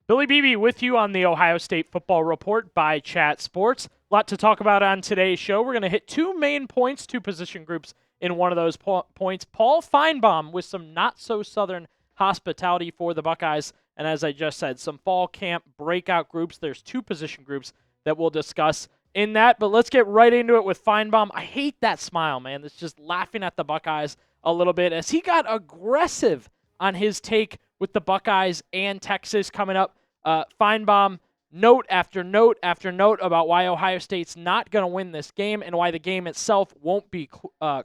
Billy Beebe with you on the Ohio State Football Report by Chat Sports. A lot to talk about on today's show. We're going to hit two main points, two position groups in one of those points. Paul Finebaum with some not-so-Southern hospitality for the Buckeyes. And as I just said, some fall camp breakout groups. There's two position groups that we'll discuss in that. But let's get right into it with Finebaum. I hate that smile, man. That's just laughing at the Buckeyes a little bit as he got aggressive on his take with the Buckeyes and Texas coming up. Finebaum, note after note after note about why Ohio State's not going to win this game and why the game itself won't be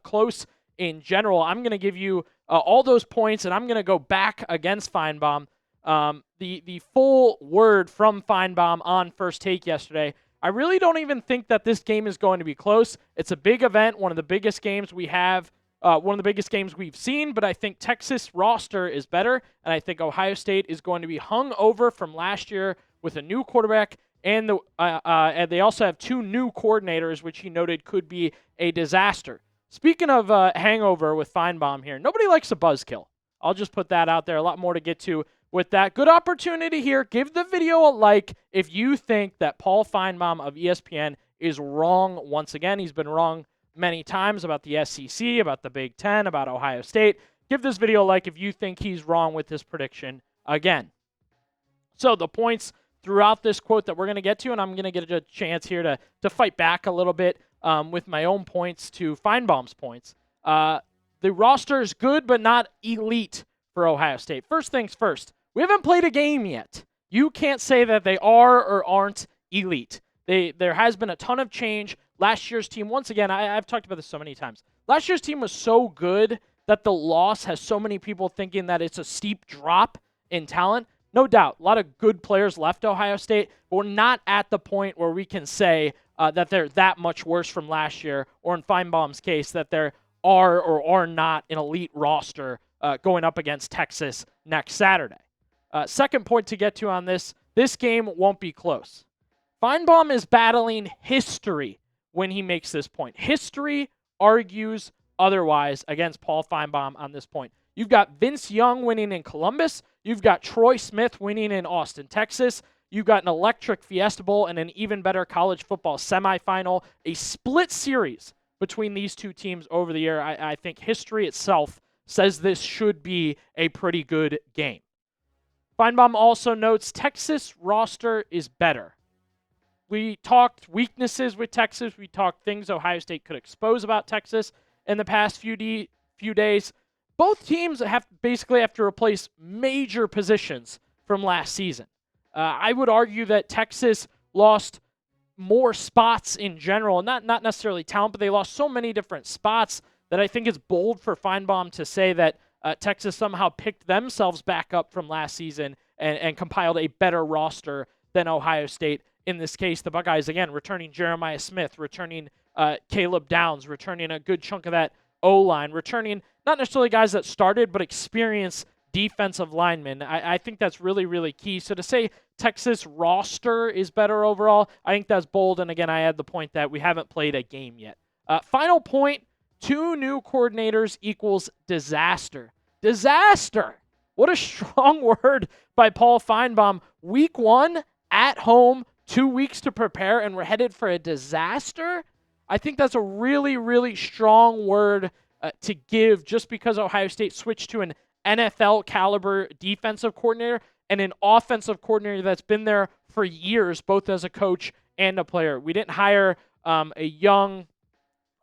close in general. I'm going to give you all those points, and I'm going to go back against Finebaum. The full word from Finebaum on First Take yesterday. I really don't even think that this game is going to be close. It's a big event, one of the biggest games we have. One of the biggest games we've seen, but I think Texas roster is better, and I think Ohio State is going to be hung over from last year with a new quarterback, and they also have two new coordinators, which he noted could be a disaster. Speaking of hangover with Finebaum here, nobody likes a buzzkill. I'll just put that out there. A lot more to get to with that. Good opportunity here. Give the video a like if you think that Paul Finebaum of ESPN is wrong once again. He's been wrong many times about the SEC, about the Big Ten, about Ohio State. Give this video a like if you think he's wrong with this prediction again. So the points throughout this quote that we're going to get to, and I'm going to get a chance here to fight back a little bit with my own points to Finebaum's points. The roster is good, but not elite for Ohio State. First things first, we haven't played a game yet. You can't say that they are or aren't elite. There has been a ton of change. Last year's team, once again, I've talked about this so many times. Last year's team was so good that the loss has so many people thinking that it's a steep drop in talent. No doubt, a lot of good players left Ohio State, but we're not at the point where we can say that they're that much worse from last year, or in Finebaum's case, that there are or are not an elite roster going up against Texas next Saturday. Second point to get to on this game won't be close. Finebaum is battling history when he makes this point. History argues otherwise against Paul Finebaum on this point. You've got Vince Young winning in Columbus. You've got Troy Smith winning in Austin, Texas. You've got an electric Fiesta Bowl and an even better college football semifinal. A split series between these two teams over the year. I think history itself says this should be a pretty good game. Finebaum also notes Texas roster is better. We talked weaknesses with Texas. We talked things Ohio State could expose about Texas in the past few days. Both teams have to replace major positions from last season. I would argue that Texas lost more spots in general, not necessarily talent, but they lost so many different spots that I think it's bold for Finebaum to say that Texas somehow picked themselves back up from last season and compiled a better roster than Ohio State. In this case, the Buckeyes, again, returning Jeremiah Smith, returning Caleb Downs, returning a good chunk of that O-line, returning not necessarily guys that started, but experienced defensive linemen. I think that's really, really key. So to say Texas roster is better overall, I think that's bold. And again, I add the point that we haven't played a game yet. Final point, two new coordinators equals disaster. Disaster! What a strong word by Paul Finebaum. Week 1 at home, 2 weeks to prepare, and we're headed for a disaster? I think that's a really, really strong word to give just because Ohio State switched to an NFL caliber defensive coordinator and an offensive coordinator that's been there for years, both as a coach and a player. We didn't hire a young,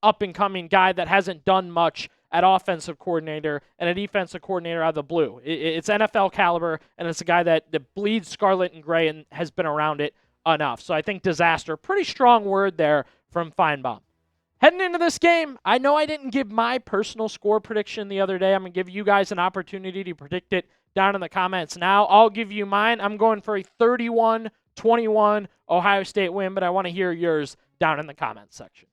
up-and-coming guy that hasn't done much at offensive coordinator and a defensive coordinator out of the blue. It's NFL caliber, and it's a guy that bleeds scarlet and gray and has been around it enough. So I think disaster, pretty strong word there from Finebaum. Heading into this game, I know I didn't give my personal score prediction the other day. I'm going to give you guys an opportunity to predict it down in the comments now. I'll give you mine. I'm going for a 31-21 Ohio State win, but I want to hear yours down in the comments section.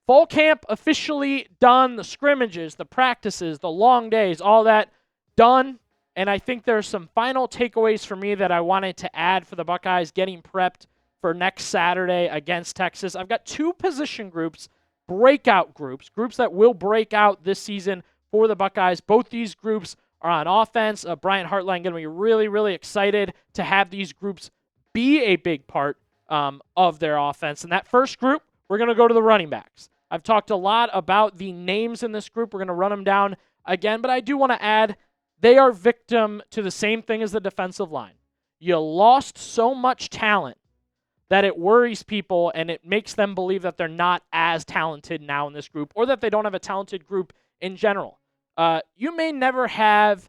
Fall camp officially done. The scrimmages, the practices, the long days, all that done. And I think there's some final takeaways for me that I wanted to add for the Buckeyes getting prepped for next Saturday against Texas. I've got two position groups, breakout groups that will break out this season for the Buckeyes. Both these groups are on offense. Bryant Hartline going to be really, really excited to have these groups be a big part of their offense. And that first group, we're going to go to the running backs. I've talked a lot about the names in this group. We're going to run them down again, but I do want to add they are victim to the same thing as the defensive line. You lost so much talent that it worries people and it makes them believe that they're not as talented now in this group or that they don't have a talented group in general. You may never have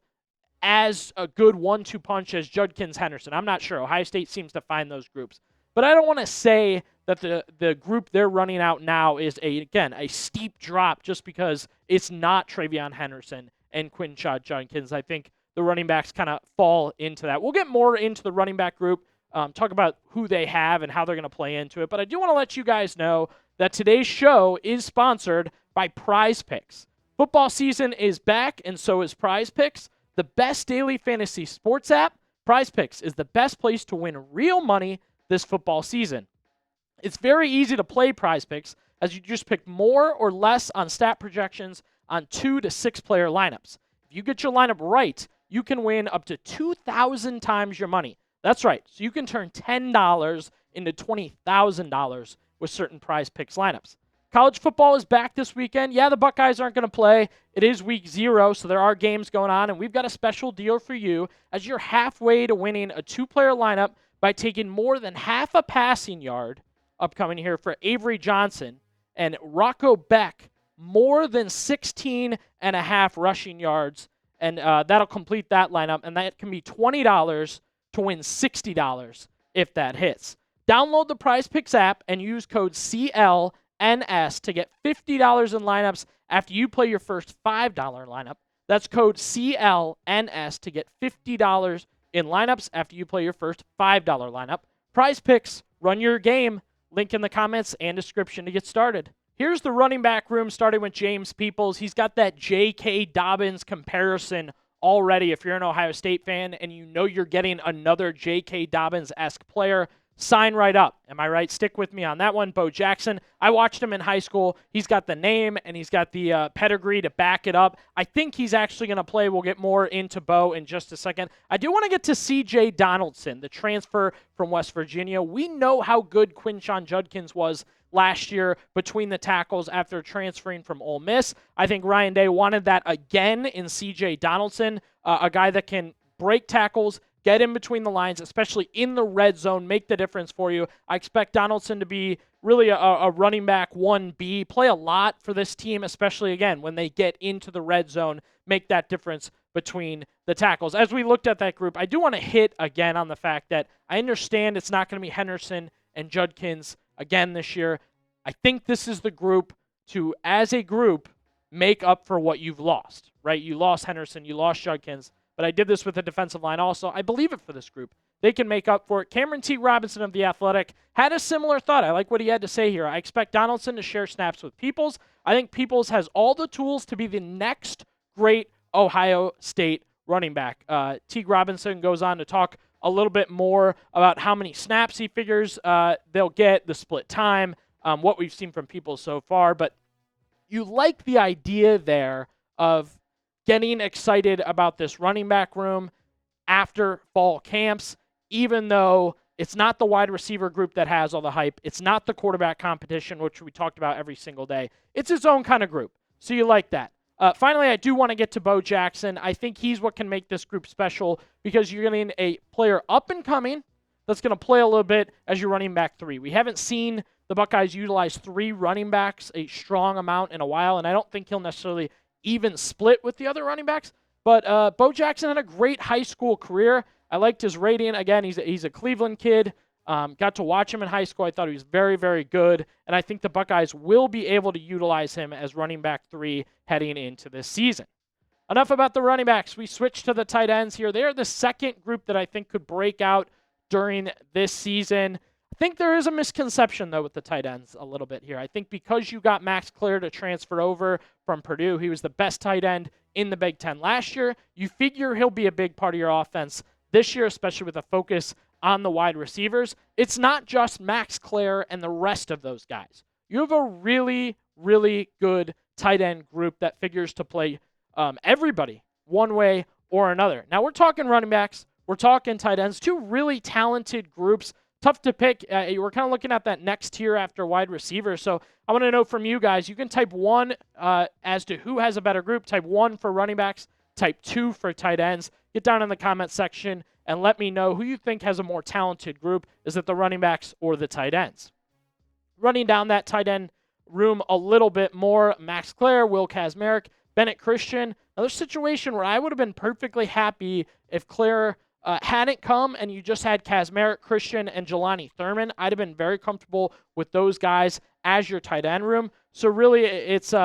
as a good 1-2 punch as Judkins Henderson. I'm not sure. Ohio State seems to find those groups. But I don't want to say that the group they're running out now is, a steep drop just because it's not Travion Henderson and Quinshad Judkins. I think the running backs kind of fall into that. We'll get more into the running back group, talk about who they have and how they're going to play into it. But I do want to let you guys know that today's show is sponsored by Prize Picks. Football season is back, and so is Prize Picks. The best daily fantasy sports app, Prize Picks is the best place to win real money this football season. It's very easy to play Prize Picks as you just pick more or less on stat projections on 2 to 6 player lineups. If you get your lineup right, you can win up to 2,000 times your money. That's right. So you can turn $10 into $20,000 with certain Prize Picks lineups. College football is back this weekend. Yeah, the Buckeyes aren't going to play. It is week 0, so there are games going on, and we've got a special deal for you as you're halfway to winning a 2-player lineup by taking more than half a passing yard upcoming here for Avery Johnson and Rocco Beck, more than 16 and a half rushing yards, and that'll complete that lineup, and that can be $20 to win $60 if that hits. Download the Prize Picks app and use code CLNS to get $50 in lineups after you play your first $5 lineup. That's code CLNS to get $50 in lineups after you play your first $5 lineup. Prize Picks, run your game. Link in the comments and description to get started. Here's the running back room starting with James Peoples. He's got that J.K. Dobbins comparison already. If you're an Ohio State fan and you know you're getting another J.K. Dobbins-esque player, sign right up. Am I right? Stick with me on that one. Bo Jackson, I watched him in high school. He's got the name and he's got the pedigree to back it up. I think he's actually going to play. We'll get more into Bo in just a second. I do want to get to C.J. Donaldson, the transfer from West Virginia. We know how good Quinshad Judkins was last year between the tackles after transferring from Ole Miss. I think Ryan Day wanted that again in C.J. Donaldson, a guy that can break tackles, get in between the lines, especially in the red zone, make the difference for you. I expect Donaldson to be really a running back 1B, play a lot for this team, especially, again, when they get into the red zone, make that difference between the tackles. As we looked at that group, I do want to hit again on the fact that I understand it's not going to be Henderson and Judkins again this year. I think this is the group to, as a group, make up for what you've lost, right? You lost Henderson, you lost Judkins, but I did this with the defensive line also. I believe it for this group. They can make up for it. Cameron T. Robinson of The Athletic had a similar thought. I like what he had to say here. I expect Donaldson to share snaps with Peoples. I think Peoples has all the tools to be the next great Ohio State running back. T. Robinson goes on to talk a little bit more about how many snaps he figures they'll get, the split time, what we've seen from Peoples so far. But you like the idea there of getting excited about this running back room after fall camps, even though it's not the wide receiver group that has all the hype. It's not the quarterback competition, which we talked about every single day. It's its own kind of group. So you like that. Finally, I do want to get to Bo Jackson. I think he's what can make this group special because you're getting a player up and coming that's going to play a little bit as your running back 3. We haven't seen the Buckeyes utilize 3 running backs a strong amount in a while, and I don't think he'll necessarily even split with the other running backs. But Bo Jackson had a great high school career. I liked his rating. Again, he's a Cleveland kid. Got to watch him in high school. I thought he was very, very good. And I think the Buckeyes will be able to utilize him as running back 3 heading into this season. Enough about the running backs. We switch to the tight ends here. They're the second group that I think could break out during this season. I think there is a misconception, though, with the tight ends a little bit here. I think because you got Max Klare to transfer over from Purdue, he was the best tight end in the Big Ten last year. You figure he'll be a big part of your offense this year, especially with a focus on the wide receivers. It's not just Max Klare and the rest of those guys. You have a really, really good tight end group that figures to play everybody one way or another. Now, we're talking running backs. We're talking tight ends, two really talented groups. Tough to pick. We're kind of looking at that next tier after wide receiver. So I want to know from you guys. You can type 1 as to who has a better group. Type 1 for running backs. Type 2 for tight ends. Get down in the comment section and let me know who you think has a more talented group. Is it the running backs or the tight ends? Running down that tight end room a little bit more, Max Klare, Will Kazmarek, Bennett Christian. Another situation where I would have been perfectly happy if Klare hadn't come and you just had Kazmarek, Christian, and Jelani Thurman. I'd have been very comfortable with those guys as your tight end room. So really, it's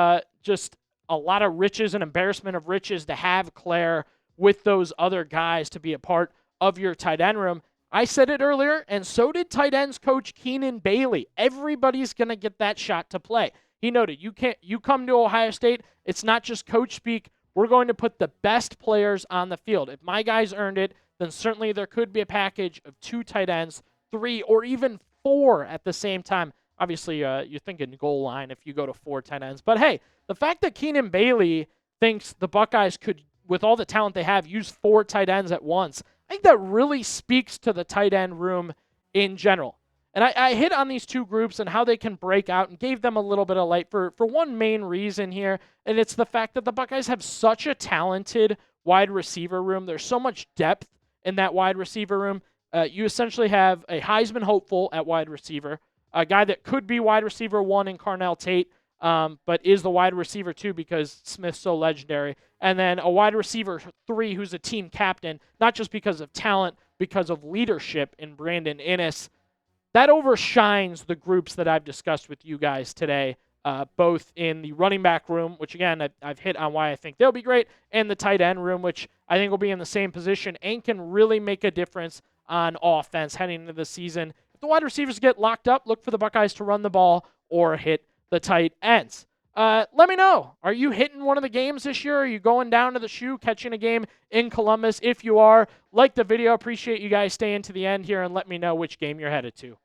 just a lot of riches and embarrassment of riches to have Klare with those other guys to be a part of your tight end room. I said it earlier, and so did tight ends coach Keenan Bailey. Everybody's going to get that shot to play. He noted, you come to Ohio State, it's not just coach speak. We're going to put the best players on the field. If my guys earned it, then certainly there could be a package of 2 tight ends, 3, or even 4 at the same time. Obviously, you're thinking goal line if you go to 4 tight ends. But hey, the fact that Keenan Bailey thinks the Buckeyes could, with all the talent they have, use 4 tight ends at once, I think that really speaks to the tight end room in general. And I hit on these 2 groups and how they can break out and gave them a little bit of light for one main reason here, and it's the fact that the Buckeyes have such a talented wide receiver room. There's so much depth in that wide receiver room. You essentially have a Heisman hopeful at wide receiver, a guy that could be wide receiver 1 in Carnell Tate, but is the wide receiver 2 because Smith's so legendary. And then a wide receiver 3 who's a team captain, not just because of talent, because of leadership in Brandon Inniss. That overshines the groups that I've discussed with you guys today, both in the running back room, which again, I've hit on why I think they'll be great, and the tight end room, which I think will be in the same position and can really make a difference on offense heading into the season. If the wide receivers get locked up, look for the Buckeyes to run the ball or hit the tight ends. Let me know. Are you hitting one of the games this year? Are you going down to the shoe, catching a game in Columbus? If you are, like the video. Appreciate you guys staying to the end here and let me know which game you're headed to.